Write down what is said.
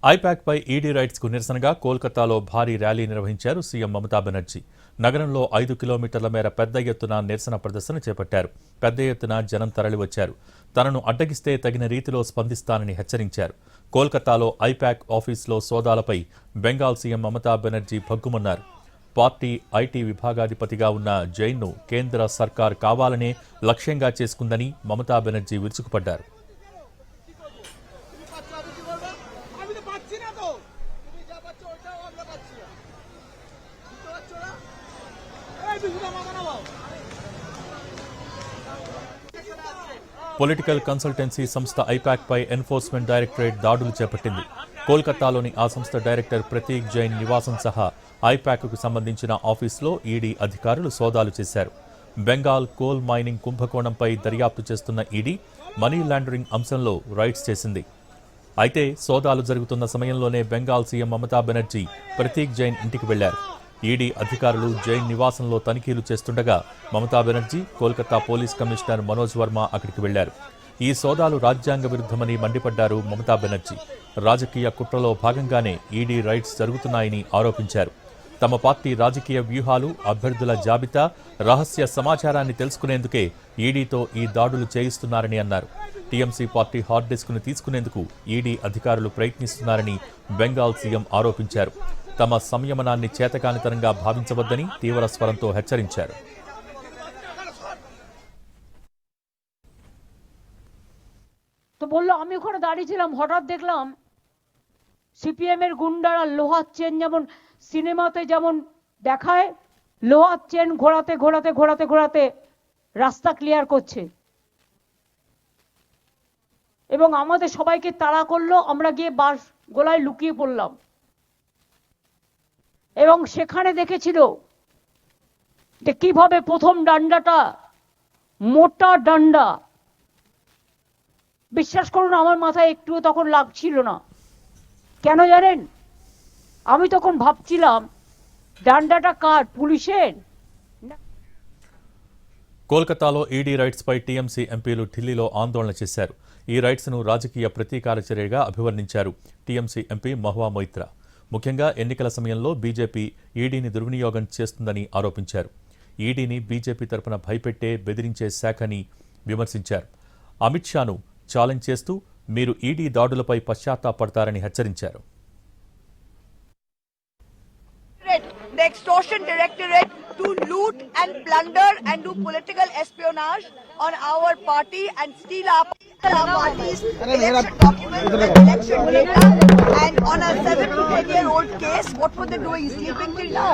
I-PAC పై ED rights కు నిరసనగా కోల్కతాలో భారీ ర్యాలీ నిర్వహించారు సీఎం మమతా బెనర్జీ. నగరంలో 5 కిలోమీటర్ల మేర పెద్ద ఎత్తున నిరసన ప్రదర్శన చేపట్టారు. పెద్ద ఎత్తున జనం తరలివచ్చారు. తనను అడ్డగిస్తే తగిన రీతిలో స్పందిస్తానని హెచ్చరించారు. కోల్కతాలో ఐపాక్ ఆఫీసులో సోదాలపై బెంగాల్ సీఎం మమతా బెనర్జీ భగ్గుమన్నారు. పార్టీ ఐటీ విభాగాధిపతిగా ఉన్న జైన్ను కేంద్ర సర్కార్ కావాలనే లక్ష్యంగా చేసుకుందని మమతా బెనర్జీ విరుచుకుపడ్డారు. పొలిటికల్ కన్సల్టెన్సీ సంస్థ ఐపాక్ పై ఎన్ఫోర్స్మెంట్ డైరెక్టరేట్ దాడులు చేపట్టింది. కోల్కతాలోని ఆ సంస్థ డైరెక్టర్ ప్రతీక్ జైన్ నివాసం సహా ఐపాక్కు సంబంధించిన ఆఫీసులో ఈడీ అధికారులు సోదాలు చేశారు. బెంగాల్ కోల్ మైనింగ్ కుంభకోణంపై దర్యాప్తు చేస్తున్న ఈడీ మనీ లాండరింగ్ అంశంలో రైడ్స్ చేసింది. అయితే సోదాలు జరుగుతున్న సమయంలోనే బెంగాల్ సీఎం మమతా బెనర్జీ ప్రతీక్ జైన్ ఇంటికి వెళ్లారు. ఈడీ అధికారులు జైన్ నివాసంలో తనిఖీలు చేస్తుండగా మమతా బెనర్జీ, కోల్కతా పోలీస్ కమిషనర్ మనోజ్ వర్మ అక్కడికి వెళ్లారు. ఈ సోదాలు రాజ్యాంగ విరుద్ధమని మండిపడ్డారు మమతా బెనర్జీ. రాజకీయ కుట్రలో భాగంగానే ఈడీ రైడ్స్ జరుగుతున్నాయని ఆరోపించారు. తమ పార్టీ రాజకీయ వ్యూహాలు, అభ్యర్థుల జాబితా, రహస్య సమాచారాన్ని తెలుసుకునేందుకే ఈడీతో ఈ దాడులు చేయిస్తున్నారని అన్నారు. టీఎంసీ పార్టీ హార్డ్ డిస్క్ను తీసుకునేందుకు ఈడీ అధికారులు ప్రయత్నిస్తున్నారని బెంగాల్ సీఎం ఆరోపించారు. తమ సంయమనాన్ని చేతకానితనంగా భావించవద్దని తీవ్ర స్వరంతో హెచ్చరించారు. তো বললো আমি ওখানে দাঁড়িয়েছিলাম, হঠাৎ দেখলাম সিপিএম এর গুন্ডারা লোহার চেন যেমন সিনেমাতে যেমন দেখায় লোহার চেন ঘোরাতে ঘোরাতে ঘোরাতে ঘোরাতে রাস্তা ক্লিয়ার করছে এবং আমাদের সবাইকে তাড়া করলো। আমরা গিয়ে বাস গোলায় লুকিয়ে পড়লাম এবং সেখানে দেখেছিল যে কিভাবে প্রথম ডান্ডাটা মোটা ডান্ডা, বিশ্বাস করুন আমার মাথায় একটুও তখন লাগছিল না। কেন জানেন? আমি তখন ভাবছিলাম ডান্ডাটা কার, পুলিশের? కోల్కతాలో ఈడీ రైట్స్ పై టీఎంసీ ఎంపీలు ఢిల్లీలో ఆందోళన చేశారు. ఈ రైట్స్ ను రాజకీయ ప్రతీకార చర్యగా అభివర్ణించారు టీఎంసీ ఎంపీ మహువా మొయిత్రా. ముఖ్యంగా ఎన్నికల సమయంలో బీజేపీ ఈడీని దుర్వినియోగం చేస్తుందని ఆరోపించారు. ఈడీని బీజేపీ తరపున భయపెట్టే, బెదిరించే శాఖని విమర్శించారు. అమిత్ షాను ఛాలెంజ్ చేస్తూ మీరు ఈడీ దాడులపై పశ్చాత్తాపడతారని హెచ్చరించారు. The extortion directorate to loot and plunder and do political espionage on our party and steal our party's election documents and election data. And on a 7 to 10-year-old case, what were they doing? Sleeping till now?